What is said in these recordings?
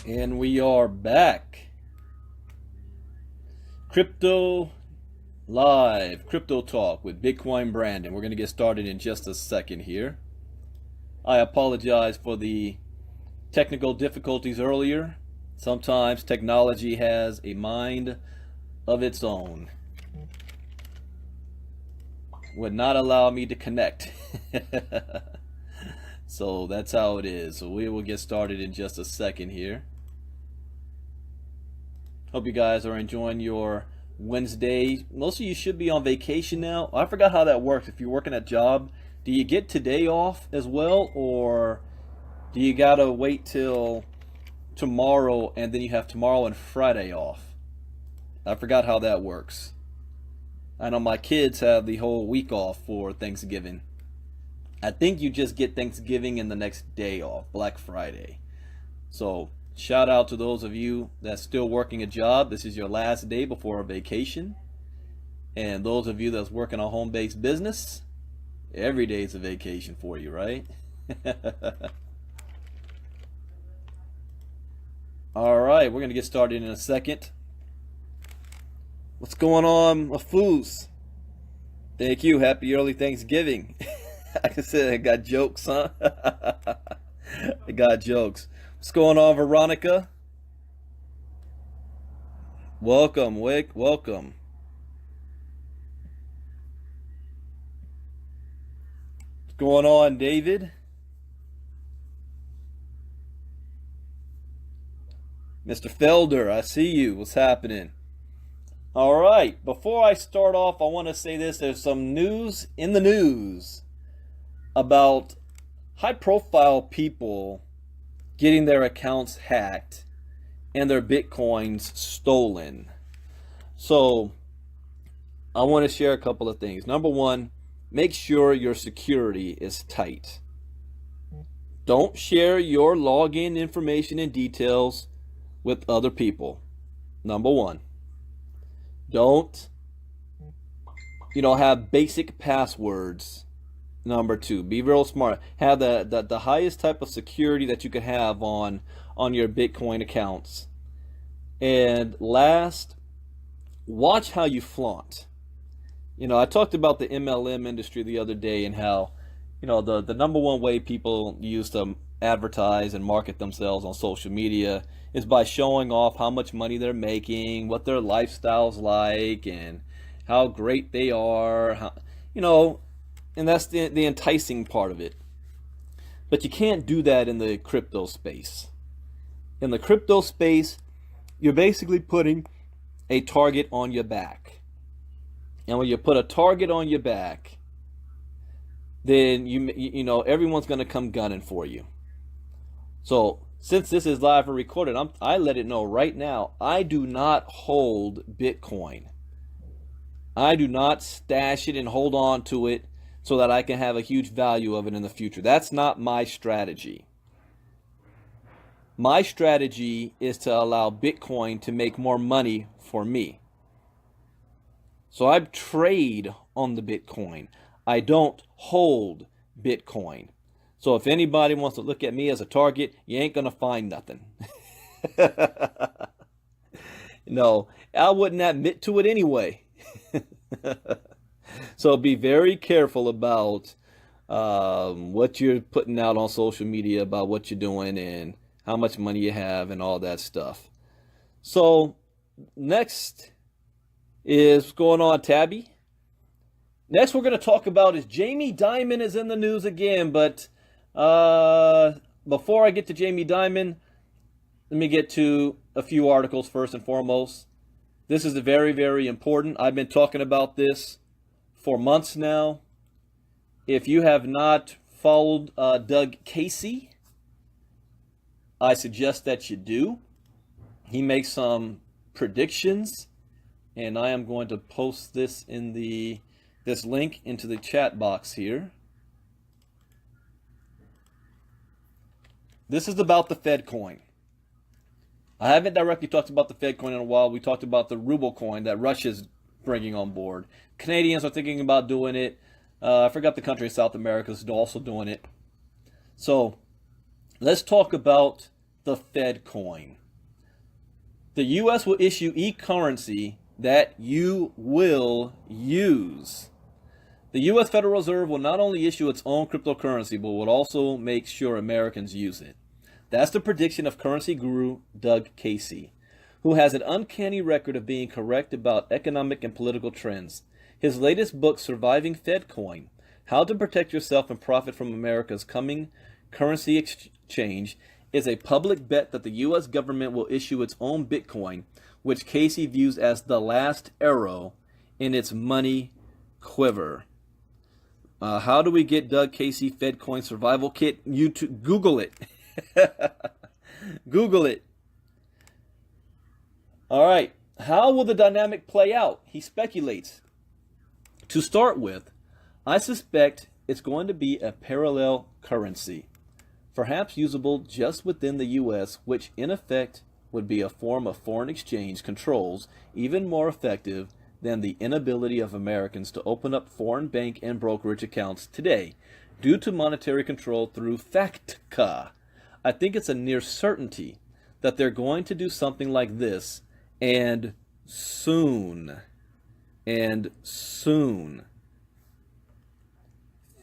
And we are back. Crypto Live, Crypto Talk with Bitcoin Brandon. We're going to get started in just a second here. I apologize for the technical difficulties earlier. Sometimes technology has a mind of its own. Would not allow me to connect. So that's how it is. So we will get started in just a second here. Hope you guys are enjoying your Wednesday. Most of you should be on vacation now. I forgot how that works. If you're working a job, do you get today off as well, or do you gotta wait till tomorrow and then you have tomorrow and Friday off? I forgot how that works. I know my kids have the whole week off for Thanksgiving. I think you just get Thanksgiving and the next day off, Black Friday. So shout out to those of you that's still working a job. This is your last day before a vacation. And those of you that's working a home-based business, every day is a vacation for you, right? All right, we're going to get started in a second. What's going on, Mafuz? Thank you. Happy early Thanksgiving. Like I said, I got jokes, huh? I got jokes. What's going on, Veronica? Welcome, Wick. Welcome. What's going on, David? Mr. Felder, I see you. What's happening? All right. Before I start off, I want to say this. There's some news in the news about high-profile people getting their accounts hacked and their Bitcoins stolen. So I want to share a couple of things. Number one, make sure your security is tight. Don't share your login information and details with other people. Number one. Don't, have basic passwords. Number two, be real smart. Have the highest type of security that you could have on your Bitcoin accounts. And last, watch how you flaunt. I talked about the MLM industry the other day and how, the number one way people use to advertise and market themselves on social media is by showing off how much money they're making, what their lifestyle's like, and how great they are, and that's the enticing part of it. But you can't do that in the crypto space. In the crypto space, you're basically putting a target on your back. And when you put a target on your back, then everyone's going to come gunning for you. So since this is live and recorded, I let it know right now, I do not hold Bitcoin. I do not stash it and hold on to it so that I can have a huge value of it in the future. That's not my strategy. My strategy is to allow Bitcoin to make more money for me. So I trade on the Bitcoin. I don't hold Bitcoin. So if anybody wants to look at me as a target, you ain't going to find nothing. No, I wouldn't admit to it anyway. So be very careful about what you're putting out on social media, about what you're doing and how much money you have and all that stuff. So next is what's going on, Tabby. Next we're going to talk about is Jaime Dimon is in the news again, but before I get to Jaime Dimon, let me get to a few articles first and foremost. This is very, very important. I've been talking about this for months now. If you have not followed Doug Casey, I suggest that you do. He makes some predictions, and I am going to post this in this link into the chat box here. This is about the Fed coin. I haven't directly talked about the Fed coin in a while. We talked about the ruble coin that Russia's bringing on board. Canadians are thinking about doing it. I forgot the country in South America is also doing it. So let's talk about the Fed coin. The U.S. will issue e-currency that you will use. The U.S. Federal Reserve will not only issue its own cryptocurrency, but will also make sure Americans use it. That's the prediction of currency guru Doug Casey, who has an uncanny record of being correct about economic and political trends. His latest book, Surviving FedCoin: How to Protect Yourself and Profit from America's Coming Currency Exchange, is a public bet that the U.S. government will issue its own Bitcoin, which Casey views as the last arrow in its money quiver. How do we get Doug Casey FedCoin Survival Kit? YouTube, Google it. Google it. All right. How will the dynamic play out? He speculates. To start with, I suspect it's going to be a parallel currency, perhaps usable just within the U.S., which in effect would be a form of foreign exchange controls even more effective than the inability of Americans to open up foreign bank and brokerage accounts today due to monetary control through FATCA. I think it's a near certainty that they're going to do something like this, and soon. And soon.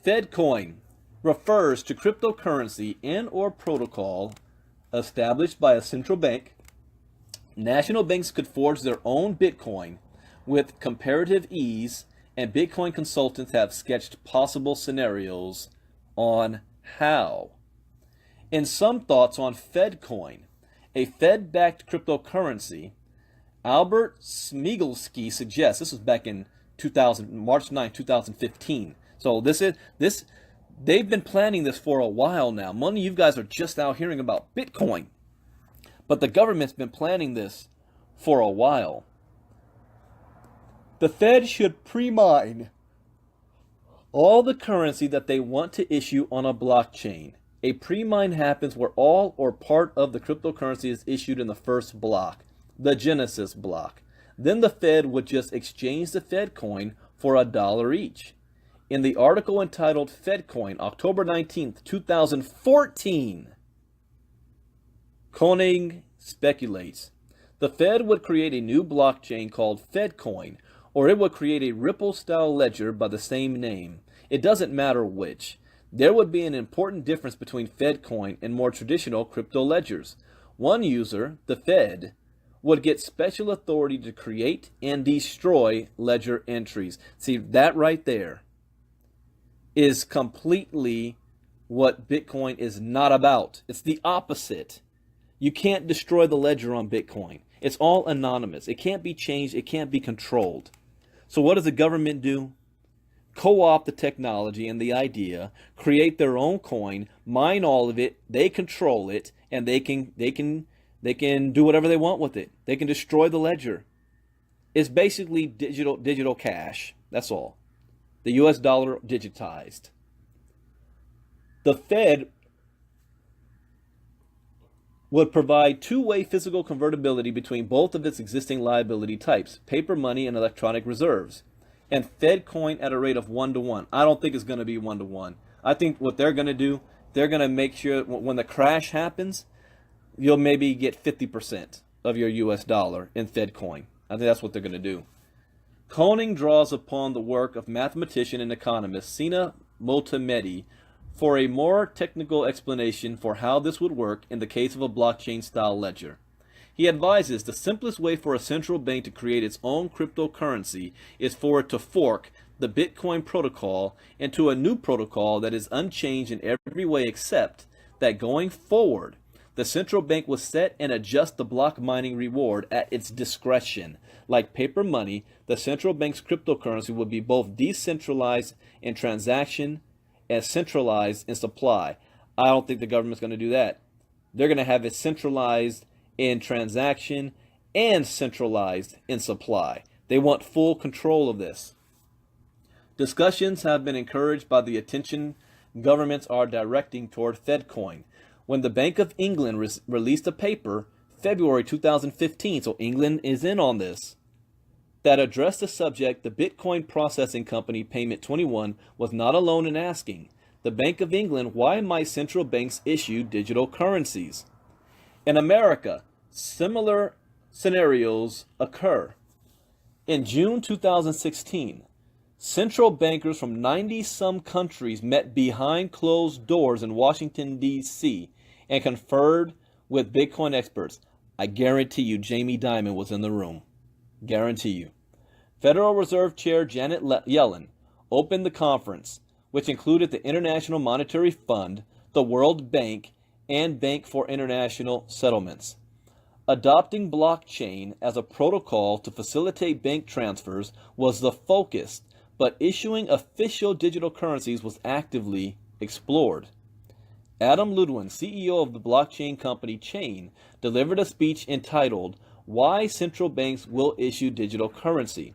FedCoin refers to cryptocurrency and or protocol established by a central bank. National banks could forge their own Bitcoin with comparative ease, and Bitcoin consultants have sketched possible scenarios on how. In some thoughts on FedCoin, a Fed-backed cryptocurrency, Albert Smigelski suggests, this was back in March 9, 2015. So they've been planning this for a while now. Many of you guys are just now hearing about Bitcoin, but the government's been planning this for a while. The Fed should pre-mine all the currency that they want to issue on a blockchain. A pre-mine happens where all or part of the cryptocurrency is issued in the first block, the Genesis block. Then the Fed would just exchange the Fed coin for $1 each. In the article entitled FedCoin, October 19th, 2014, Koenig speculates the Fed would create a new blockchain called FedCoin, or it would create a Ripple-style ledger by the same name. It doesn't matter which. There would be an important difference between FedCoin and more traditional crypto ledgers. One user, the Fed, would get special authority to create and destroy ledger entries. See, that right there is completely what Bitcoin is not about. It's the opposite. You can't destroy the ledger on Bitcoin. It's all anonymous. It can't be changed. It can't be controlled. So what does the government do? Co-opt the technology and the idea, create their own coin, mine all of it, they control it, and they can do whatever they want with it. They can destroy the ledger. It's basically digital cash. That's all. The US dollar digitized. The Fed would provide two-way physical convertibility between both of its existing liability types, paper money and electronic reserves, and Fed coin at a rate of 1-to-1. I don't think it's going to be 1-to-1. I think what they're going to do, they're going to make sure when the crash happens, you'll maybe get 50% of your US dollar in Fed coin. I think that's what they're going to do. Koenig draws upon the work of mathematician and economist Sina Motamedi for a more technical explanation for how this would work in the case of a blockchain-style ledger. He advises the simplest way for a central bank to create its own cryptocurrency is for it to fork the Bitcoin protocol into a new protocol that is unchanged in every way except that going forward, the central bank will set and adjust the block mining reward at its discretion. Like paper money, the central bank's cryptocurrency will be both decentralized in transaction and centralized in supply. I don't think the government's going to do that. They're going to have it centralized in transaction and centralized in supply. They want full control of this. Discussions have been encouraged by the attention governments are directing toward FedCoin. when the Bank of England released a paper, February 2015, so England is in on this, that addressed the subject. The Bitcoin processing company Payment 21 was not alone in asking the Bank of England, why might central banks issue digital currencies? In America, similar scenarios occur. In June 2016, central bankers from 90-some countries met behind closed doors in Washington, D.C. and conferred with Bitcoin experts. I guarantee you Jaime Dimon was in the room. Guarantee you. Federal Reserve Chair Janet Yellen opened the conference, which included the International Monetary Fund, the World Bank, and Bank for International Settlements. Adopting blockchain as a protocol to facilitate bank transfers was the focus, but issuing official digital currencies was actively explored. Adam Ludwin, CEO of the blockchain company Chain, delivered a speech entitled, Why Central Banks Will Issue Digital Currency.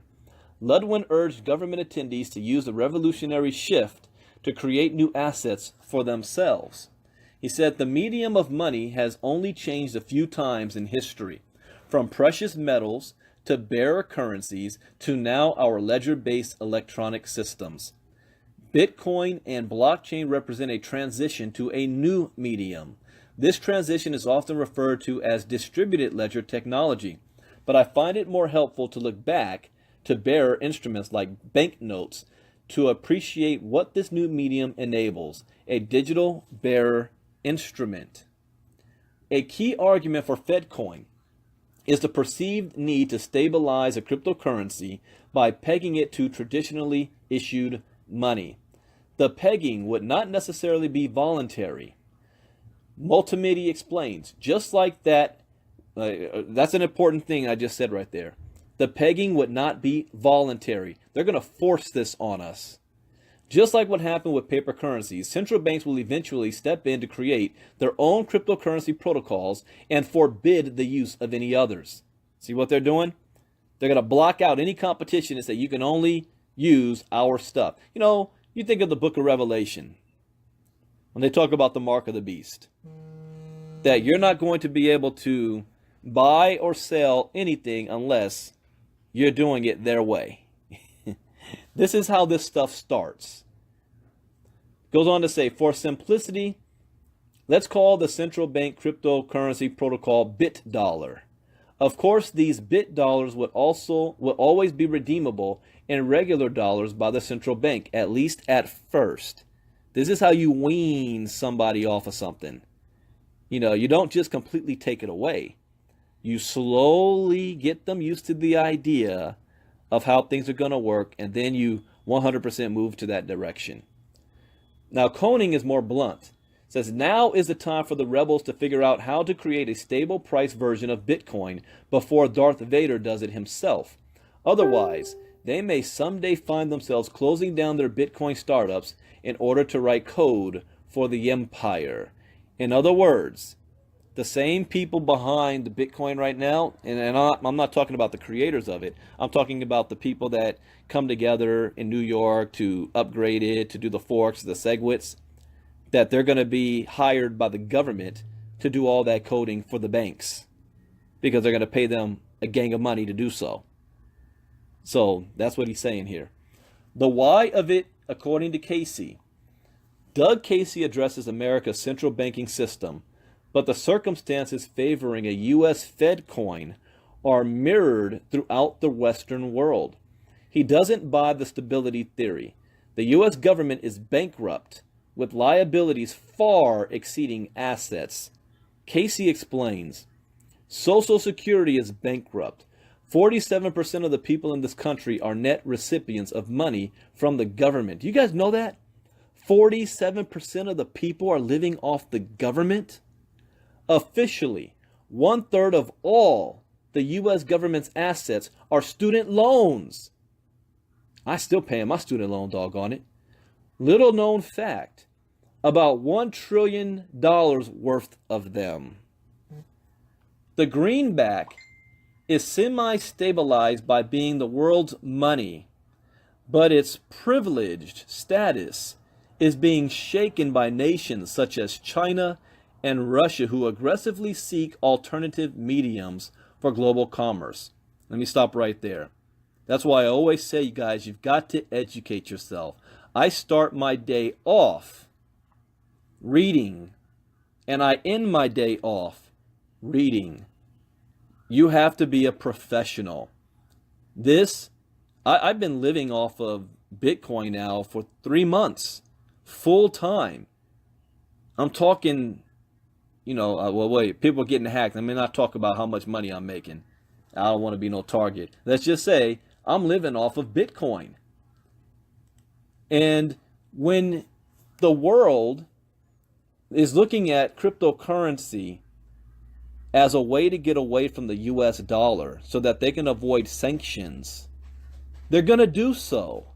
Ludwin urged government attendees to use the revolutionary shift to create new assets for themselves. He said the medium of money has only changed a few times in history, from precious metals to bearer currencies to now our ledger-based electronic systems. Bitcoin and blockchain represent a transition to a new medium. This transition is often referred to as distributed ledger technology, but I find it more helpful to look back to bearer instruments like banknotes to appreciate what this new medium enables, a digital bearer instrument. A key argument for Fedcoin is the perceived need to stabilize a cryptocurrency by pegging it to traditionally issued money. The pegging would not necessarily be voluntary. Multimedia explains, just like that, that's an important thing I just said right there. The pegging would not be voluntary. They're going to force this on us. Just like what happened with paper currencies, central banks will eventually step in to create their own cryptocurrency protocols and forbid the use of any others. See what they're doing? They're going to block out any competition and say you can only use our stuff. You know, you think of the book of Revelation when they talk about the mark of the beast, that you're not going to be able to buy or sell anything unless you're doing it their way. This is how this stuff starts. Goes on to say, for simplicity, let's call the central bank cryptocurrency protocol BitDollar. Of course, these BitDollars would always be redeemable in regular dollars by the central bank, at least at first. This is how you wean somebody off of something. You know, you don't just completely take it away. You slowly get them used to the idea of how things are going to work, and then you 100% move to that direction. Now, Koenig is more blunt. It says, now is the time for the rebels to figure out how to create a stable price version of Bitcoin before Darth Vader does it himself. Otherwise, they may someday find themselves closing down their Bitcoin startups in order to write code for the empire. In other words, the same people behind the Bitcoin right now, and I'm not talking about the creators of it, I'm talking about the people that come together in New York to upgrade it, to do the forks, the SegWits, that they're going to be hired by the government to do all that coding for the banks because they're going to pay them a gang of money to do so. So that's what he's saying here. The why of it, according to Casey, Doug Casey addresses America's central banking system, but the circumstances favoring a U.S. Fed coin are mirrored throughout the Western world. He doesn't buy the stability theory. The U.S. government is bankrupt, with liabilities far exceeding assets. Casey explains, Social Security is bankrupt. 47% of the people in this country are net recipients of money from the government. Do you guys know that? 47% of the people are living off the government? Officially, 1/3 of all the U.S. government's assets are student loans. I still pay my student loan, doggone it. Little known fact, about $1 trillion worth of them. The greenback is semi-stabilized by being the world's money, but its privileged status is being shaken by nations such as China and Russia, who aggressively seek alternative mediums for global commerce. Let me stop right there. That's why I always say, you guys, you've got to educate yourself. I start my day off reading, and I end my day off reading. You have to be a professional. I've been living off of Bitcoin now for 3 months, full time. I'm talking, people are getting hacked. I may not talk about how much money I'm making. I don't want to be no target. Let's just say I'm living off of Bitcoin. And when the world is looking at cryptocurrency as a way to get away from the US dollar so that they can avoid sanctions, they're going to do so.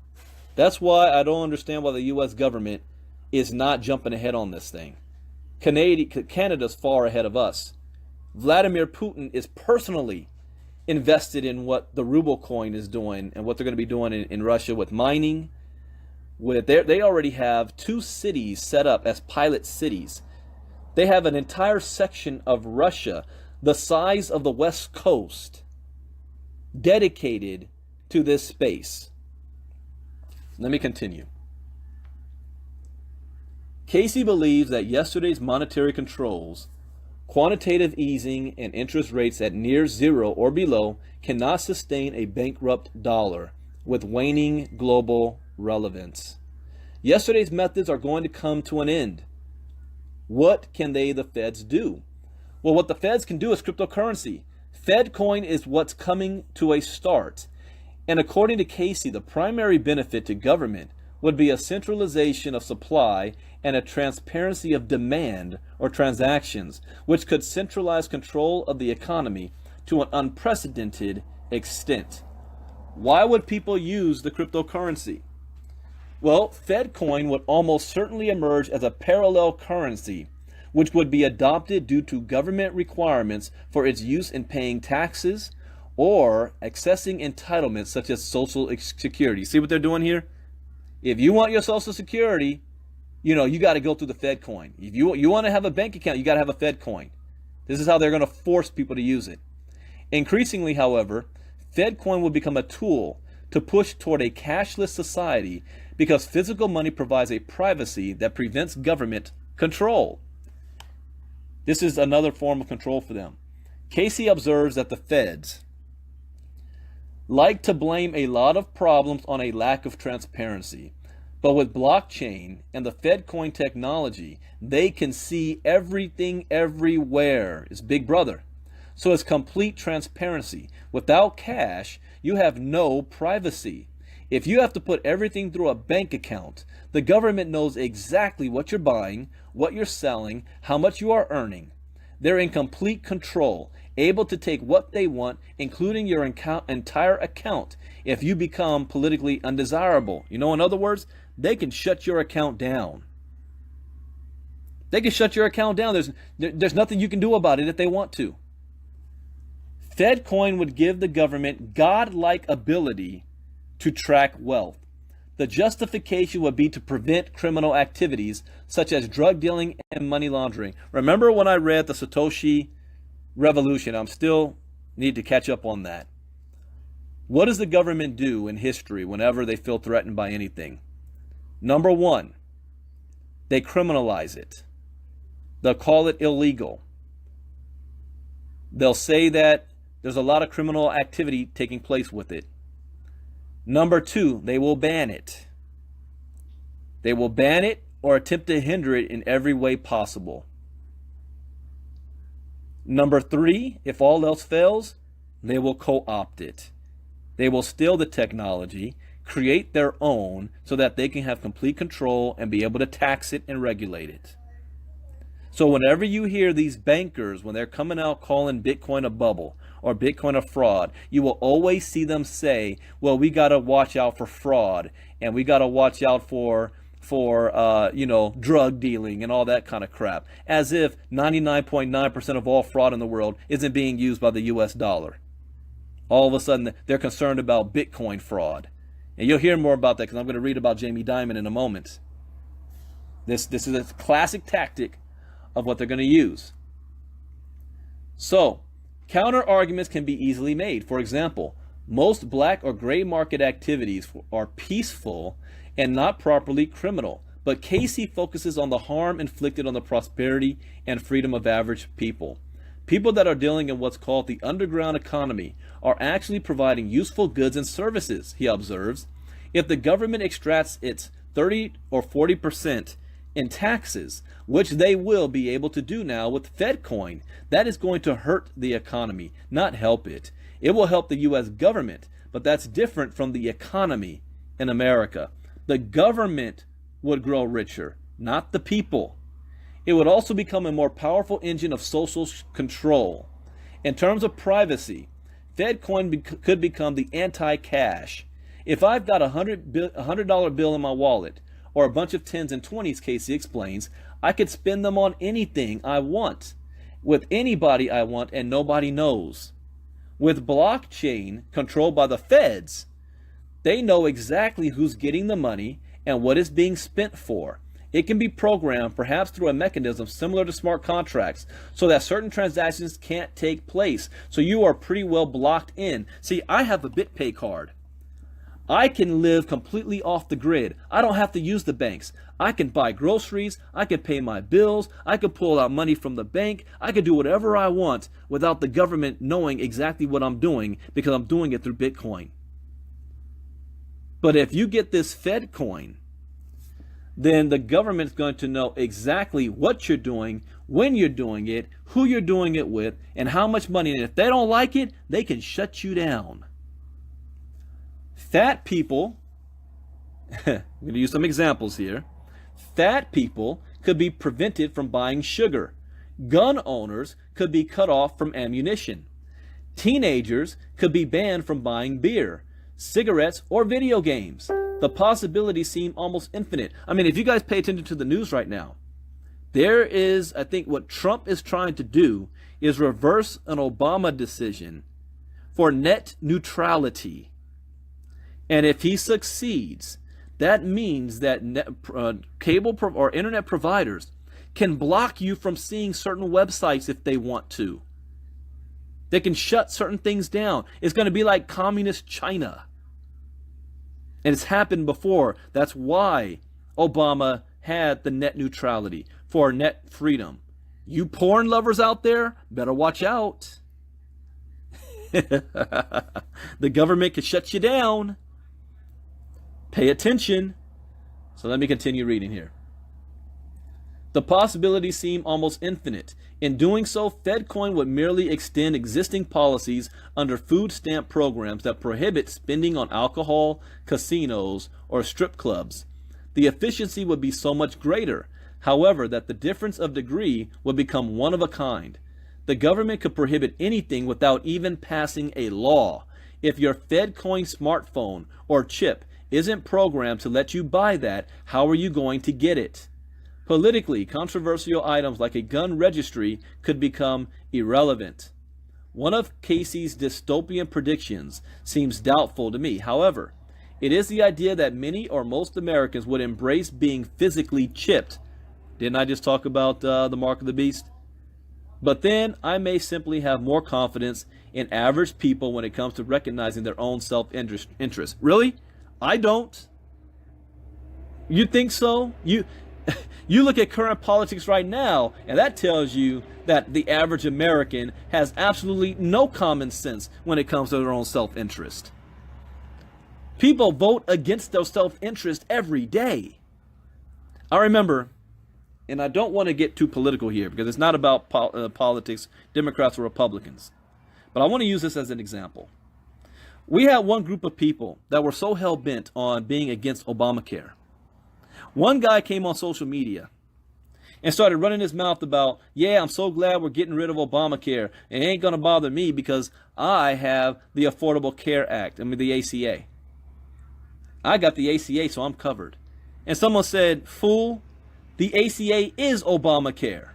That's why I don't understand why the US government is not jumping ahead on this thing. Canada's far ahead of us. Vladimir Putin is personally invested in what the ruble coin is doing and what they're going to be doing in Russia with mining. They already have 2 cities set up as pilot cities. They have an entire section of Russia, the size of the West Coast, dedicated to this space. Let me continue. Casey believes that yesterday's monetary controls, quantitative easing, and interest rates at near zero or below cannot sustain a bankrupt dollar with waning global relevance. Yesterday's methods are going to come to an end. What can the Feds do? Well, what the Feds can do is cryptocurrency. Fedcoin is what's coming to a start. And according to Casey, the primary benefit to government would be a centralization of supply and a transparency of demand or transactions, which could centralize control of the economy to an unprecedented extent. Why would people use the cryptocurrency? Well, Fedcoin would almost certainly emerge as a parallel currency, which would be adopted due to government requirements for its use in paying taxes or accessing entitlements such as Social Security. See what they're doing here? If you want your Social Security, you got to go through the Fedcoin. If you want to have a bank account, you got to have a Fedcoin. This is how they're going to force people to use it. Increasingly, however, Fedcoin will become a tool to push toward a cashless society because physical money provides a privacy that prevents government control. This is another form of control for them. Casey observes that the Feds like to blame a lot of problems on a lack of transparency. But with blockchain and the Fedcoin technology, they can see everything everywhere. It's Big Brother. So it's complete transparency. Without cash, you have no privacy. If you have to put everything through a bank account, the government knows exactly what you're buying, what you're selling, how much you are earning. They're in complete control, able to take what they want, including your entire account, if you become politically undesirable. In other words, they can shut your account down. They can shut your account down. There's nothing you can do about it if they want to. Fedcoin would give the government godlike ability to track wealth. The justification would be to prevent criminal activities such as drug dealing and money laundering. Remember when I read the Satoshi Revolution? I'm still need to catch up on that. What does the government do in history whenever they feel threatened by anything? Number one, they criminalize it. They'll call it illegal. They'll say that there's a lot of criminal activity taking place with it. Number two, they will ban it. They will ban it or attempt to hinder it in every way possible. Number three, if all else fails, they will co-opt it. They will steal the technology, create their own so that they can have complete control and be able to tax it and regulate it. So whenever you hear these bankers, when they're coming out calling Bitcoin a bubble or Bitcoin a fraud, you will always see them say, well, we got to watch out for fraud and we got to watch out for drug dealing and all that kind of crap, as if 99.9% of all fraud in the world isn't being used by the US dollar. All of a sudden, they're concerned about Bitcoin fraud. And you'll hear more about that because I'm going to read about Jaime Dimon in a moment. This is a classic tactic of what they're going to use. So, counter arguments can be easily made. For example, most black or gray market activities are peaceful and not properly criminal, but Casey focuses on the harm inflicted on the prosperity and freedom of average people. People that are dealing in what's called the underground economy are actually providing useful goods and services, he observes. If the government extracts its 30 or 40% in taxes, which they will be able to do now with FedCoin, that is going to hurt the economy, not help it. It will help the U.S. government, but that's different from the economy in America. The government would grow richer, not the people. It would also become a more powerful engine of social control. In terms of privacy, FedCoin could become the anti-cash. If I've got a $100 bill in my wallet, or a bunch of 10s and 20s, Casey explains, I could spend them on anything I want, with anybody I want, and nobody knows. With blockchain controlled by the feds, they know exactly who's getting the money and what it's being spent for. It can be programmed, perhaps through a mechanism similar to smart contracts, so that certain transactions can't take place. So you are pretty well blocked in. See, I have a BitPay card. I can live completely off the grid. I don't have to use the banks. I can buy groceries. I can pay my bills. I can pull out money from the bank. I can do whatever I want without the government knowing exactly what I'm doing, because I'm doing it through Bitcoin. But if you get this Fed coin, then the government's going to know exactly what you're doing, when you're doing it, who you're doing it with, and how much money. And if they don't like it, they can shut you down. Fat people, I'm going to use some examples here. Fat people could be prevented from buying sugar. Gun owners could be cut off from ammunition. Teenagers could be banned from buying beer, cigarettes, or video games. The possibilities seem almost infinite. I mean, if you guys pay attention to the news right now, there is, I think what Trump is trying to do is reverse an Obama decision for net neutrality. And if he succeeds, that means that cable or internet providers can block you from seeing certain websites if they want to. They can shut certain things down. It's going to be like communist China. And it's happened before. That's why Obama had the net neutrality, for net freedom. You porn lovers out there, better watch out. The government can shut you down. Pay attention. So let me continue reading here. The possibilities seem almost infinite. In doing so, FedCoin would merely extend existing policies under food stamp programs that prohibit spending on alcohol, casinos, or strip clubs. The efficiency would be so much greater, however, that the difference of degree would become one of a kind. The government could prohibit anything without even passing a law. If your FedCoin smartphone or chip isn't programmed to let you buy that, how are you going to get it? Politically controversial items like a gun registry could become irrelevant. One of Casey's dystopian predictions seems doubtful to me. However, it is the idea that many or most Americans would embrace being physically chipped. Didn't I just talk about the mark of the beast? But then I may simply have more confidence in average people when it comes to recognizing their own self-interest. Really? I don't. You think so? You look at current politics right now, and that tells you that the average American has absolutely no common sense when it comes to their own self-interest. People vote against their self-interest every day. I remember, and I don't want to get too political here because it's not about politics, Democrats or Republicans, but I want to use this as an example. We had one group of people that were so hell-bent on being against Obamacare. One guy came on social media and started running his mouth about, yeah, I'm so glad we're getting rid of Obamacare. It ain't going to bother me because I have the Affordable Care Act, the ACA. I got the ACA, so I'm covered. And someone said, fool, the ACA is Obamacare.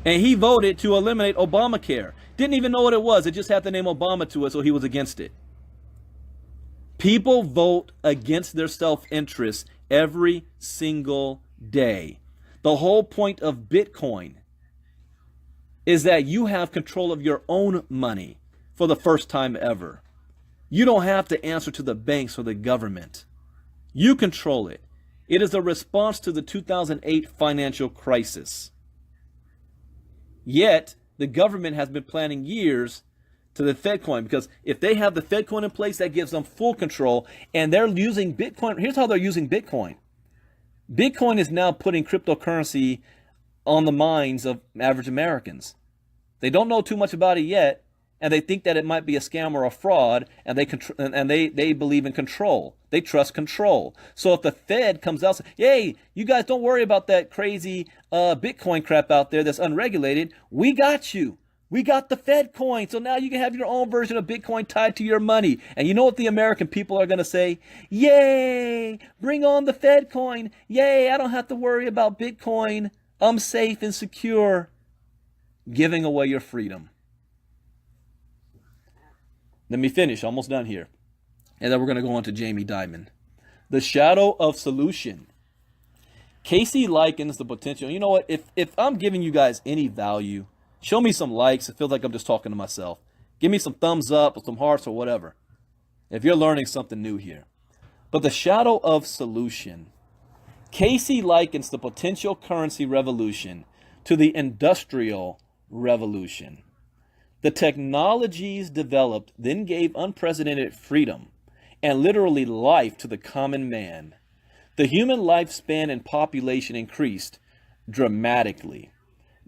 And he voted to eliminate Obamacare. Didn't even know what it was. It just had the name Obama to it, so he was against it. People vote against their self-interest every single day. The whole point of Bitcoin is that you have control of your own money for the first time ever. You don't have to answer to the banks or the government. You control it. It is a response to the 2008 financial crisis. Yet, the government has been planning years to the Fed coin, because if they have the Fed coin in place, that gives them full control, and they're using Bitcoin. Here's how they're using Bitcoin. Bitcoin is now putting cryptocurrency on the minds of average Americans. They don't know too much about it yet, and they think that it might be a scam or a fraud, and they believe in control. They trust control. So if the Fed comes out and says, "Hey, you guys don't worry about that crazy Bitcoin crap out there that's unregulated. We got you. We got the Fed coin. So now you can have your own version of Bitcoin tied to your money." And you know what the American people are going to say? "Yay! Bring on the Fed coin. Yay! I don't have to worry about Bitcoin. I'm safe and secure." Giving away your freedom. Let me finish. Almost done here. And then we're going to go on to Jaime Dimon. The shadow of solution. Casey likens the potential. You know what? If I'm giving you guys any value, show me some likes. It feels like I'm just talking to myself. Give me some thumbs up or some hearts or whatever, if you're learning something new here. But the shadow of solution. Casey likens the potential currency revolution to the industrial revolution. The technologies developed then gave unprecedented freedom and literally life to the common man. The human lifespan and population increased dramatically.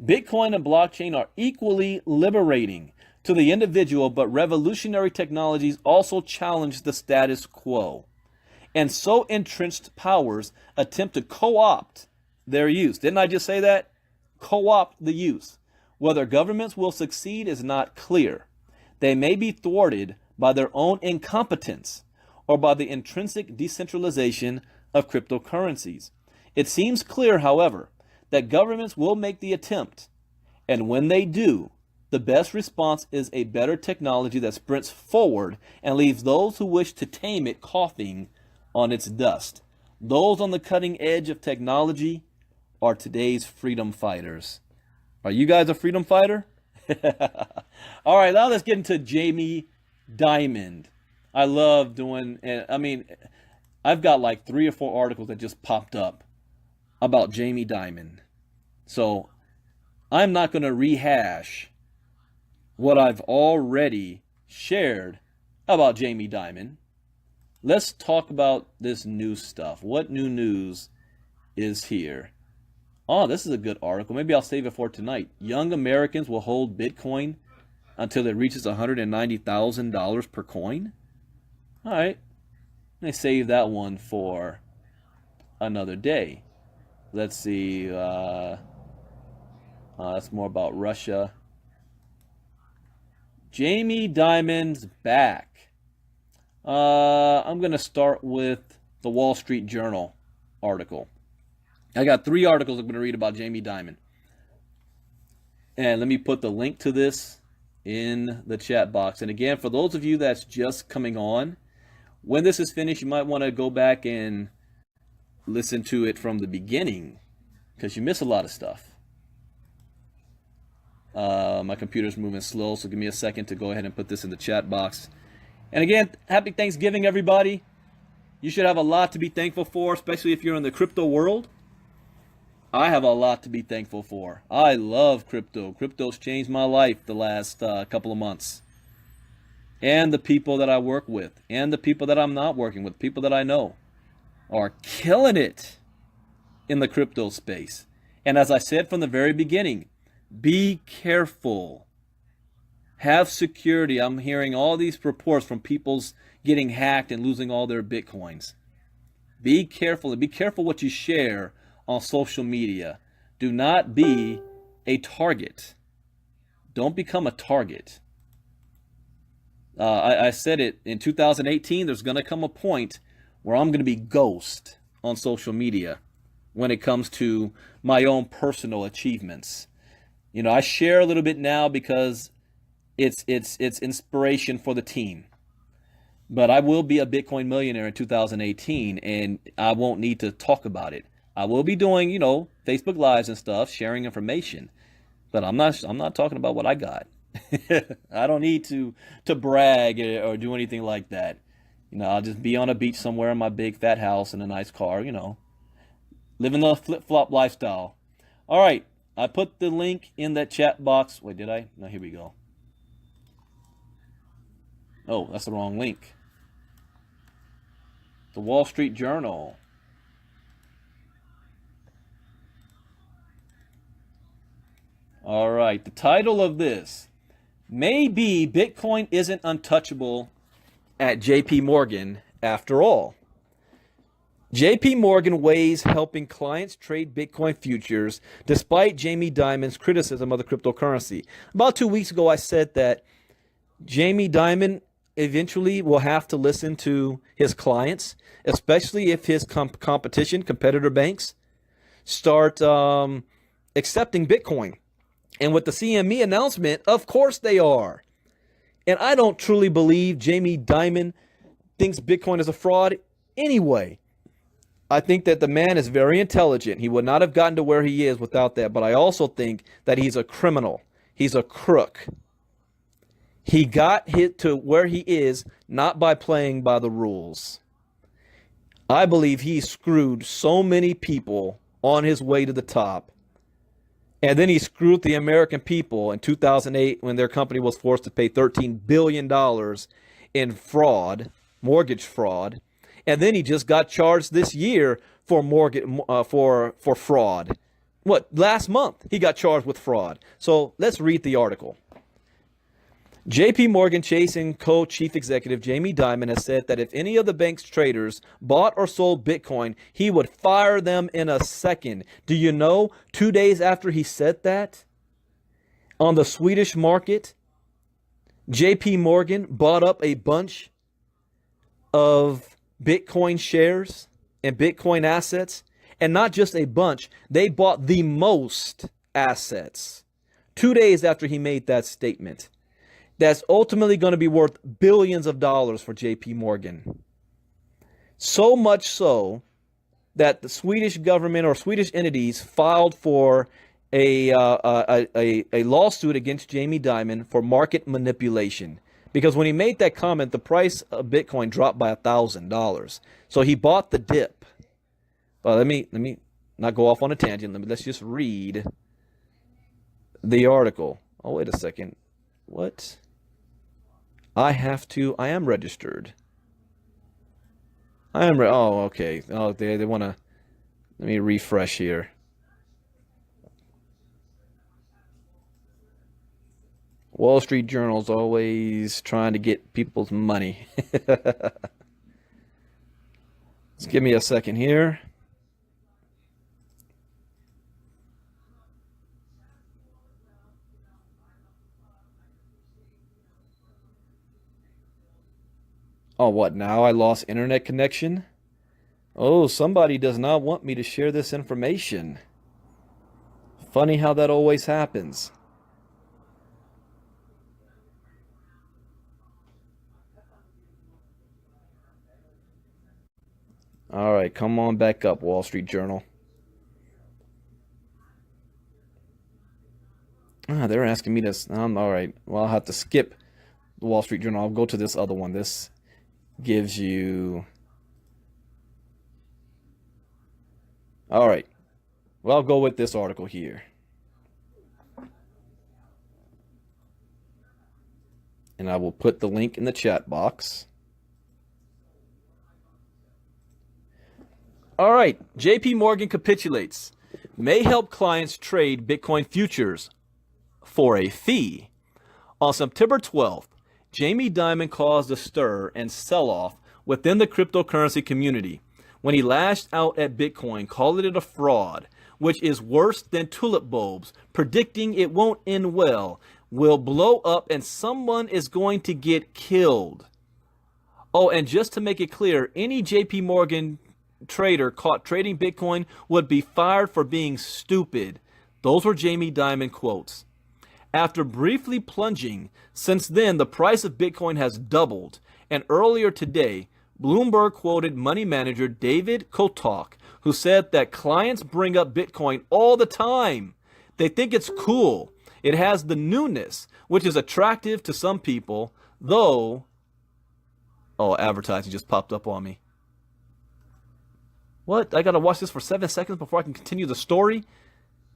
Bitcoin and blockchain are equally liberating to the individual, but revolutionary technologies also challenge the status quo. And so entrenched powers attempt to co-opt their use. Didn't I just say that? Co-opt the use. Whether governments will succeed is not clear. They may be thwarted by their own incompetence or by the intrinsic decentralization of cryptocurrencies. It seems clear, however, that governments will make the attempt, and when they do, the best response is a better technology that sprints forward and leaves those who wish to tame it coughing on its dust. Those on the cutting edge of technology are today's freedom fighters. Are you guys a freedom fighter? All right, now let's get into Jaime Dimon. I love doing, I've got like 3 or 4 articles that just popped up about Jaime Dimon. So I'm not going to rehash what I've already shared about Jaime Dimon. Let's talk about this new stuff. What new news is here? Oh, this is a good article. Maybe I'll save it for tonight. Young Americans will hold Bitcoin until it reaches $190,000 per coin. All right. Let me save that one for another day. Let's see. That's more about Russia. Jaime Dimon's back. I'm going to start with the Wall Street Journal article. I got 3 articles I'm going to read about Jaime Dimon. And let me put the link to this in the chat box. And again, for those of you that's just coming on, when this is finished, you might want to go back and listen to it from the beginning, because you miss a lot of stuff. My computer's moving slow, so give me a second to go ahead and put this in the chat box. And again, happy Thanksgiving, everybody. You should have a lot to be thankful for, especially if you're in the crypto world. I have a lot to be thankful for. I love crypto. Crypto's changed my life the last couple of months. And the people that I work with, and the people that I'm not working with, people that I know, are killing it in the crypto space. And as I said from the very beginning, be careful. Have security. I'm hearing all these reports from people's getting hacked and losing all their Bitcoins. Be careful, and be careful what you share on social media. Do not be a target. Don't become a target. I said it in 2018, there's going to come a point where I'm going to be ghost on social media when it comes to my own personal achievements. You know, I share a little bit now because it's inspiration for the team. But I will be a Bitcoin millionaire in 2018, and I won't need to talk about it. I will be doing, Facebook Lives and stuff, sharing information, but I'm not talking about what I got. I don't need to brag or do anything like that. I'll just be on a beach somewhere in my big fat house in a nice car, living the flip-flop lifestyle. All right, I put the link in that chat box. Wait, did I? No, here we go. Oh, that's the wrong link. The Wall Street Journal. All right, the title of this: maybe Bitcoin isn't untouchable at JP Morgan after all. JP Morgan weighs helping clients trade Bitcoin futures despite Jamie Dimon's criticism of the cryptocurrency. About 2 weeks ago, I said that Jamie Dimon eventually will have to listen to his clients, especially if his competitor banks, start accepting Bitcoin. And with the CME announcement, of course they are. And I don't truly believe Jamie Dimon thinks Bitcoin is a fraud anyway. I think that the man is very intelligent. He would not have gotten to where he is without that. But I also think that he's a criminal. He's a crook. He got hit to where he is not by playing by the rules. I believe he screwed so many people on his way to the top. And then he screwed the American people in 2008 when their company was forced to pay $13 billion in fraud, mortgage fraud. And then he just got charged this year for for fraud. Last month he got charged with fraud. So let's read the article. JP Morgan Chase and co-chief executive Jamie Dimon has said that if any of the bank's traders bought or sold Bitcoin, he would fire them in a second. Do you know, 2 days after he said that, on the Swedish market, JP Morgan bought up a bunch of Bitcoin shares and Bitcoin assets, and not just a bunch, they bought the most assets 2 days after he made that statement. That's ultimately going to be worth billions of dollars for JP Morgan. So much so that the Swedish government or Swedish entities filed for a lawsuit against Jamie Dimon for market manipulation. Because when he made that comment, the price of Bitcoin dropped by $1,000. So he bought the dip. Well, let me not go off on a tangent. Let's just read the article. Oh, wait a second. What? I am registered. Oh, okay. Oh, they want to, let me refresh here. Wall Street Journal's always trying to get people's money. Just give me a second here. Oh, what now? I lost internet connection? Oh, somebody does not want me to share this information. Funny how that always happens. All right, come on back up, Wall Street Journal. They're asking me this. All right, well, I'll have to skip the Wall Street Journal. I'll go to this other one. This gives you... All right, well, I'll go with this article here. And I will put the link in the chat box. All right, JP Morgan capitulates. May help clients trade Bitcoin futures for a fee. On September 12th, Jamie Dimon caused a stir and sell-off within the cryptocurrency community when he lashed out at Bitcoin, calling it a fraud, which is worse than tulip bulbs, predicting it won't end well, will blow up, and someone is going to get killed. Oh, and just to make it clear, any JP Morgan trader caught trading Bitcoin would be fired for being stupid. Those were Jamie Dimon quotes. After briefly plunging, since then the price of Bitcoin has doubled, and earlier today, Bloomberg quoted money manager David Kotok, who said that clients bring up Bitcoin all the time. They think it's cool. It has the newness, which is attractive to some people, though... Oh, advertising just popped up on me. What? I gotta watch this for 7 seconds before I can continue the story?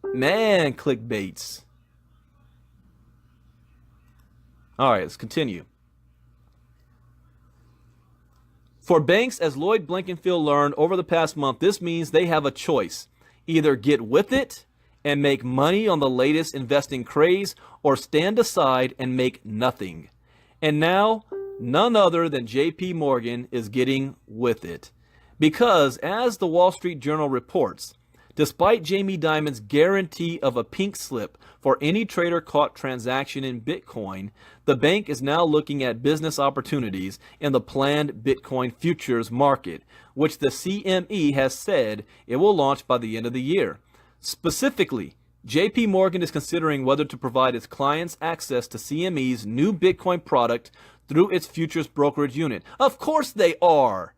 Man, clickbaits. Alright, let's continue. For banks, as Lloyd Blankenfield learned over the past month, this means they have a choice. Either get with it and make money on the latest investing craze, or stand aside and make nothing. And now, none other than JP Morgan is getting with it. Because, as the Wall Street Journal reports, despite Jaime Dimon's guarantee of a pink slip for any trader caught transaction in Bitcoin, the bank is now looking at business opportunities in the planned Bitcoin futures market, which the CME has said it will launch by the end of the year. Specifically, JP Morgan is considering whether to provide its clients access to CME's new Bitcoin product through its futures brokerage unit. Of course they are!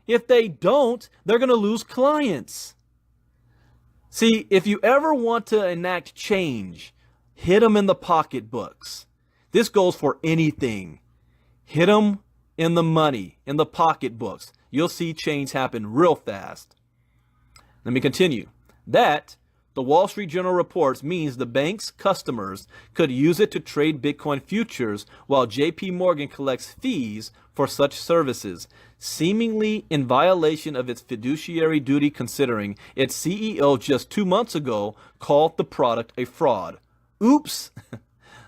If they don't, they're going to lose clients. See, if you ever want to enact change, hit them in the pocketbooks. This goes for anything. Hit them in the money, in the pocketbooks. You'll see change happen real fast. Let me continue. That, the Wall Street Journal reports, means the bank's customers could use it to trade Bitcoin futures while JP Morgan collects fees for such services, seemingly in violation of its fiduciary duty, considering its CEO just 2 months ago called the product a fraud. Oops!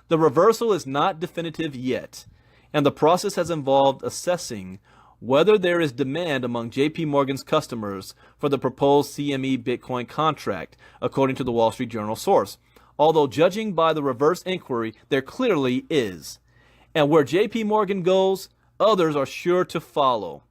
The reversal is not definitive yet, and the process has involved assessing whether there is demand among JP Morgan's customers for the proposed CME Bitcoin contract, according to the Wall Street Journal source. Although judging by the reverse inquiry, there clearly is. And where JP Morgan goes, others are sure to follow.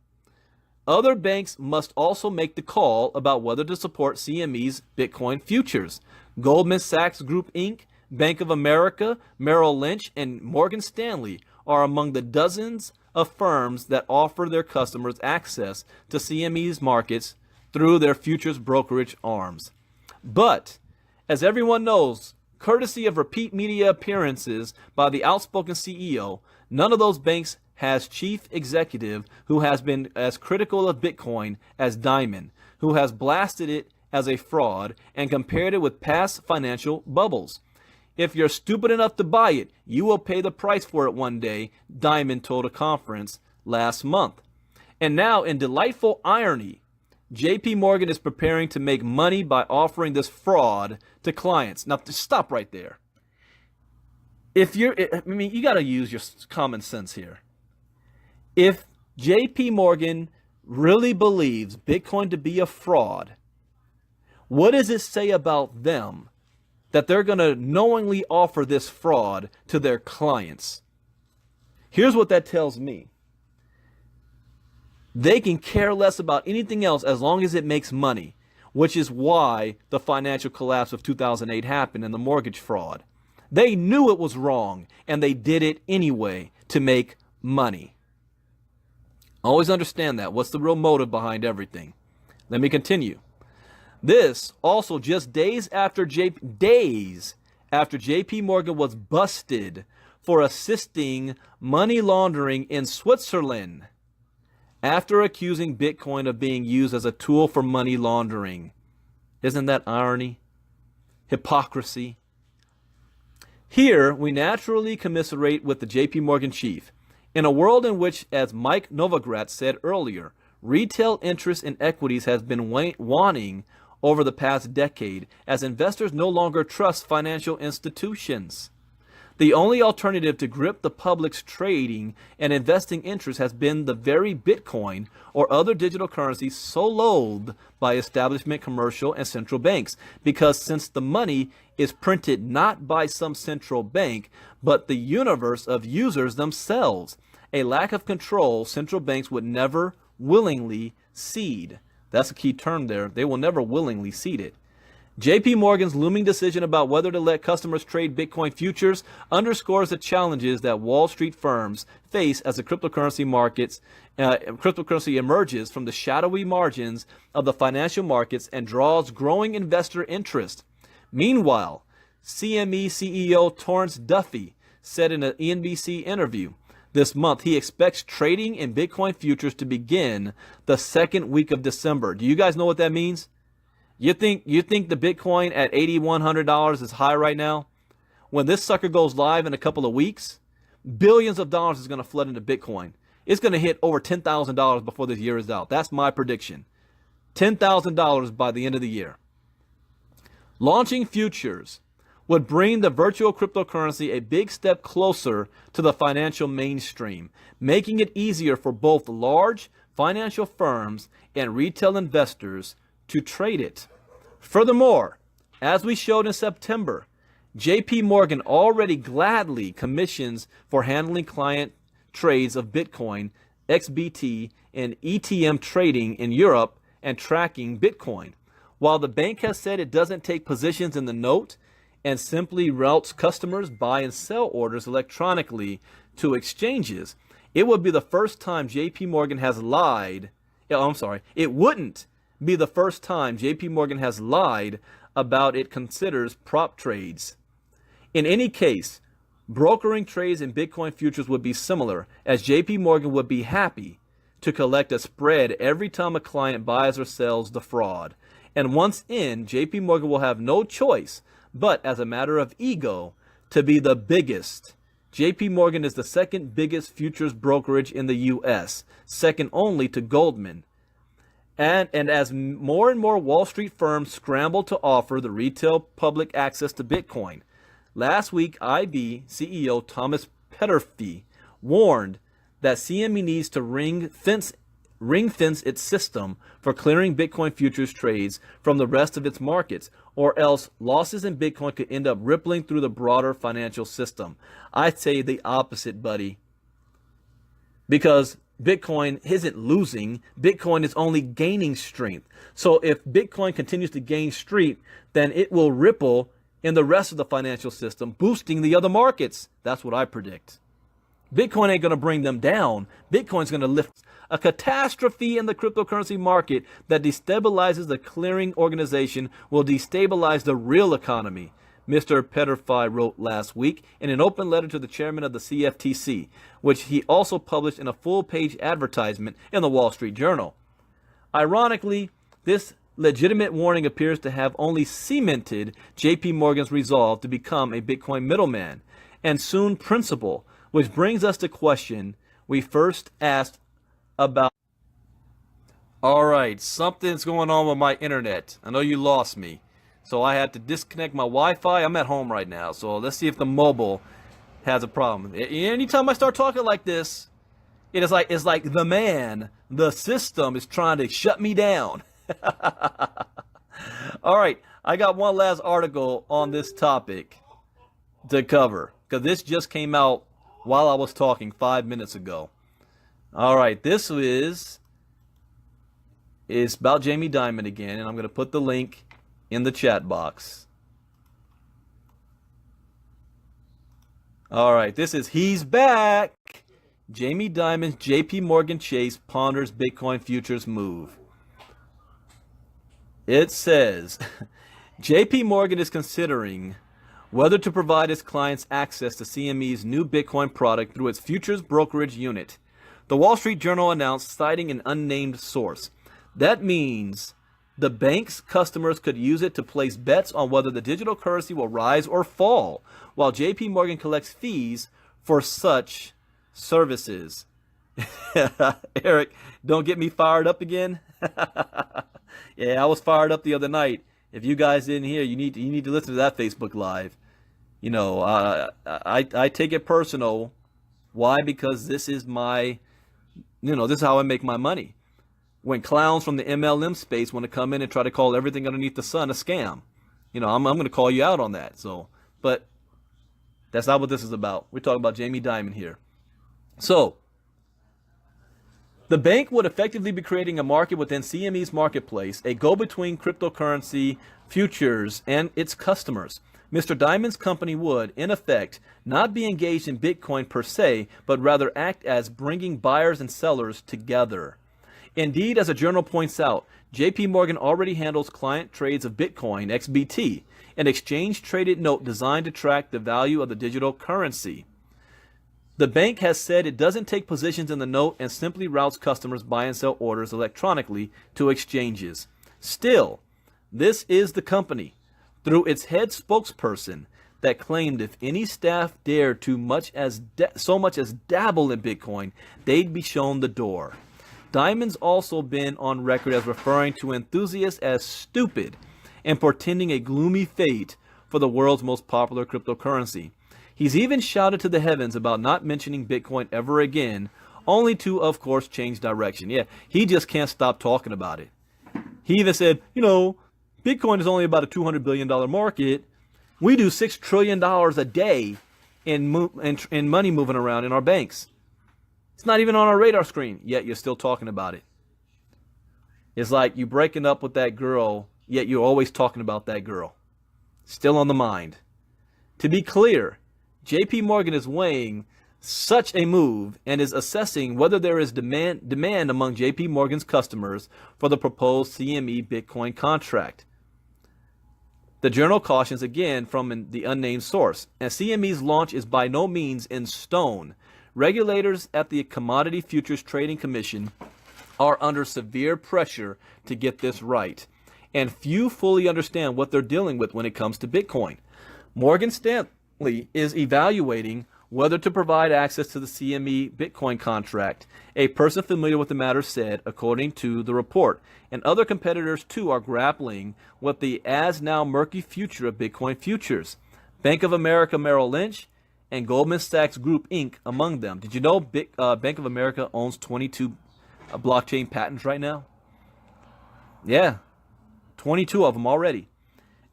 Other banks must also make the call about whether to support CME's Bitcoin futures. Goldman Sachs Group Inc., Bank of America, Merrill Lynch, and Morgan Stanley are among the dozens of firms that offer their customers access to CME's markets through their futures brokerage arms. But, as everyone knows, courtesy of repeat media appearances by the outspoken CEO, none of those banks has chief executive who has been as critical of Bitcoin as Dimon, who has blasted it as a fraud and compared it with past financial bubbles. If you're stupid enough to buy it, you will pay the price for it one day, Dimon told a conference last month. And now, in delightful irony, JP Morgan is preparing to make money by offering this fraud to clients. Now, stop right there. You got to use your common sense here. If JP Morgan really believes Bitcoin to be a fraud, what does it say about them that they're going to knowingly offer this fraud to their clients? Here's what that tells me. They can care less about anything else as long as it makes money, which is why the financial collapse of 2008 happened and the mortgage fraud. They knew it was wrong, and they did it anyway to make money. Always understand that. What's the real motive behind everything? Let me continue. This also just days after JP Morgan was busted for assisting money laundering in Switzerland after accusing Bitcoin of being used as a tool for money laundering. Isn't that irony? Hypocrisy? Here, we naturally commiserate with the JP Morgan chief. In a world in which, as Mike Novogratz said earlier, retail interest in equities has been waning over the past decade as investors no longer trust financial institutions. The only alternative to grip the public's trading and investing interest has been the very Bitcoin or other digital currencies so loathed by establishment, commercial, and central banks. Because since the money is printed not by some central bank, but the universe of users themselves, a lack of control central banks would never willingly cede. That's a key term there. They will never willingly cede it. JP Morgan's looming decision about whether to let customers trade Bitcoin futures underscores the challenges that Wall Street firms face as the cryptocurrency emerges from the shadowy margins of the financial markets and draws growing investor interest. Meanwhile, CME CEO Torrance Duffy said in an NBC interview this month he expects trading in Bitcoin futures to begin the second week of December. Do you guys know what that means? You think the Bitcoin at $8,100 is high right now? When this sucker goes live in a couple of weeks, billions of dollars is going to flood into Bitcoin. It's going to hit over $10,000 before this year is out. That's my prediction. $10,000 by the end of the year. Launching futures would bring the virtual cryptocurrency a big step closer to the financial mainstream, making it easier for both large financial firms and retail investors to trade it. Furthermore, as we showed in September, JP Morgan already gladly commissions for handling client trades of Bitcoin, XBT, and ETM trading in Europe and tracking Bitcoin. While the bank has said it doesn't take positions in the note and simply routes customers' buy and sell orders electronically to exchanges, it would be the first time JP Morgan has lied. It wouldn't be the first time JP Morgan has lied about it considers prop trades. In any case, brokering trades in Bitcoin futures would be similar, as JP Morgan would be happy to collect a spread every time a client buys or sells the fraud. And once in, JP Morgan will have no choice but, as a matter of ego, to be the biggest. JP Morgan is the second biggest futures brokerage in the US, second only to Goldman. And as more and more Wall Street firms scramble to offer the retail public access to Bitcoin, last week Ivey CEO Thomas Peterffy warned that CME needs to ring fence its system for clearing Bitcoin futures trades from the rest of its markets, or else losses in Bitcoin could end up rippling through the broader financial system. I'd say the opposite, buddy. Because Bitcoin isn't losing, Bitcoin is only gaining strength. So if Bitcoin continues to gain strength, then it will ripple in the rest of the financial system, boosting the other markets. That's what I predict. Bitcoin ain't going to bring them down. Bitcoin's going to lift. A catastrophe in the cryptocurrency market that destabilizes the clearing organization will destabilize the real economy, Mr. Peterffy wrote last week in an open letter to the chairman of the CFTC, which he also published in a full-page advertisement in the Wall Street Journal. Ironically, this legitimate warning appears to have only cemented JP Morgan's resolve to become a Bitcoin middleman and soon principal, which brings us to question we first asked about. All right, something's going on with my internet. I know you lost me. So I had to disconnect my Wi-Fi. I'm at home right now. So let's see if the mobile has a problem. Anytime I start talking like this, it's like the system is trying to shut me down. All right, I got one last article on this topic to cover because this just came out while I was talking 5 minutes ago. All right, this is about Jaime Dimon again, and I'm going to put the link in the chat box. All right, this is He's Back. Jaime Dimon's JP Morgan Chase ponders Bitcoin futures move. It says, JP Morgan is considering whether to provide its clients access to CME's new Bitcoin product through its futures brokerage unit. The Wall Street Journal announced, citing an unnamed source. That means the bank's customers could use it to place bets on whether the digital currency will rise or fall, while JP Morgan collects fees for such services. Eric, don't get me fired up again. Yeah, I was fired up the other night. If you guys didn't hear, you need to listen to that Facebook Live. You know, I take it personal. Why? Because this is my, this is how I make my money. When clowns from the MLM space want to come in and try to call everything underneath the sun a scam, I'm going to call you out on that. So, but that's not what this is about. We're talking about Jaime Dimon here. So, The bank would effectively be creating a market within CME's marketplace, a go-between cryptocurrency futures and its customers. Mr. Dimon's company would, in effect, not be engaged in Bitcoin per se, but rather act as bringing buyers and sellers together. Indeed, as the journal points out, JP Morgan already handles client trades of Bitcoin, XBT, an exchange-traded note designed to track the value of the digital currency. The bank has said it doesn't take positions in the note and simply routes customers' buy and sell orders electronically to exchanges. Still, this is the company, through its head spokesperson, that claimed if any staff dared to so much as dabble in Bitcoin, they'd be shown the door. Dimon's also been on record as referring to enthusiasts as stupid and portending a gloomy fate for the world's most popular cryptocurrency. He's even shouted to the heavens about not mentioning Bitcoin ever again, only to, of course, change direction. Yeah, he just can't stop talking about it. He even said, Bitcoin is only about a $200 billion market. We do $6 trillion a day in money moving around in our banks. It's not even on our radar screen, yet you're still talking about it. It's like you breaking up with that girl, yet you're always talking about that girl. Still on the mind. To be clear, JP Morgan is weighing such a move and is assessing whether there is demand among JP Morgan's customers for the proposed CME Bitcoin contract. The journal cautions again from the unnamed source, and CME's launch is by no means in stone. Regulators at the Commodity Futures Trading Commission are under severe pressure to get this right, and few fully understand what they're dealing with when it comes to Bitcoin. Morgan Stanley is evaluating whether to provide access to the CME Bitcoin contract. A person familiar with the matter said, according to the report, and other competitors too are grappling with the as now murky future of Bitcoin futures. Bank of America Merrill Lynch and Goldman Sachs Group Inc. among them. Did you know Bank of America owns 22 blockchain patents right now? Yeah, 22 of them already.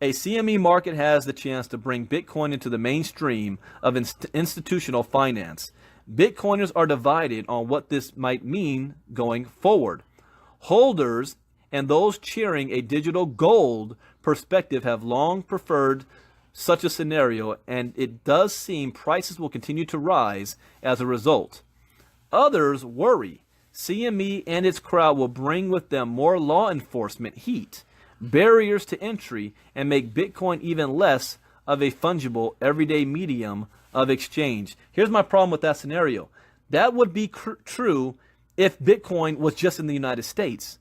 A CME market has the chance to bring Bitcoin into the mainstream of institutional finance. Bitcoiners are divided on what this might mean going forward. Holders and those cheering a digital gold perspective have long preferred such a scenario, and it does seem prices will continue to rise as a result. Others worry CME and its crowd will bring with them more law enforcement heat, barriers to entry, and make Bitcoin even less of a fungible everyday medium of exchange. Here's my problem with that scenario. That would be true if Bitcoin was just in the United States.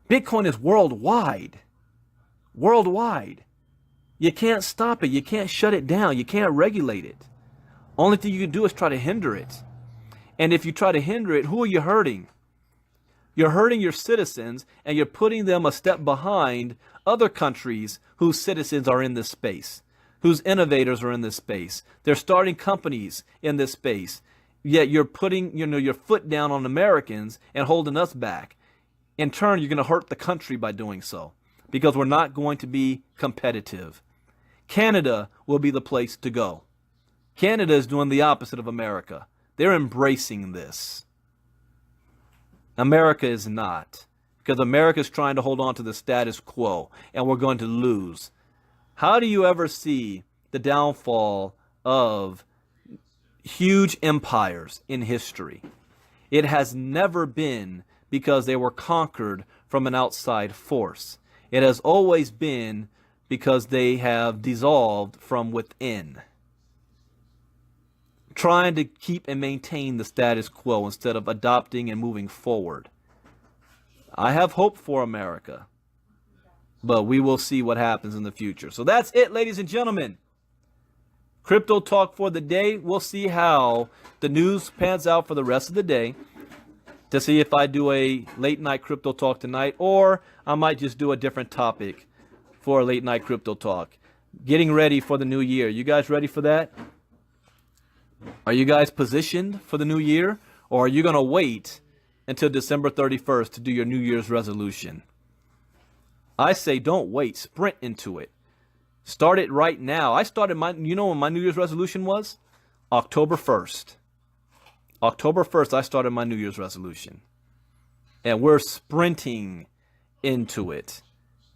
Bitcoin is worldwide. Worldwide. You can't stop it. You can't shut it down. You can't regulate it. Only thing you can do is try to hinder it. And if you try to hinder it, who are you hurting? You're hurting your citizens, and you're putting them a step behind other countries whose citizens are in this space, whose innovators are in this space. They're starting companies in this space. Yet you're putting your foot down on Americans and holding us back. In turn, you're going to hurt the country by doing so, because we're not going to be competitive. Canada will be the place to go. Canada is doing the opposite of America. They're embracing this. America is not, because America is trying to hold on to the status quo, and we're going to lose. How do you ever see the downfall of huge empires in history? It has never been because they were conquered from an outside force. It has always been because they have dissolved from within, trying to keep and maintain the status quo instead of adopting and moving forward. I have hope for America, but we will see what happens in the future. So that's it, ladies and gentlemen. Crypto talk for the day. We'll see how the news pans out for the rest of the day to see if I do a late night crypto talk tonight, or I might just do a different topic for a late night crypto talk. Getting ready for the new year. You guys ready for that? Are you guys positioned for the new year, or are you going to wait until December 31st to do your New Year's resolution? I say don't wait. Sprint into it. Start it right now. I started when my New Year's resolution was? October 1st. October 1st, I started my New Year's resolution. and we're sprinting into it.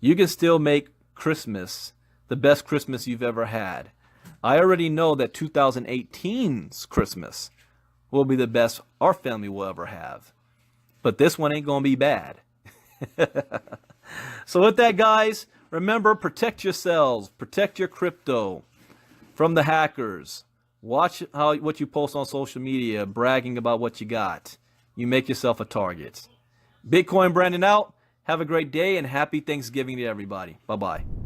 You can still make Christmas the best Christmas you've ever had. I already know that 2018's Christmas will be the best our family will ever have. But this one ain't going to be bad. So with that, guys, remember, protect yourselves, protect your crypto from the hackers. Watch what you post on social media, bragging about what you got. You make yourself a target. Bitcoin Brandon out. Have a great day and happy Thanksgiving to everybody. Bye-bye.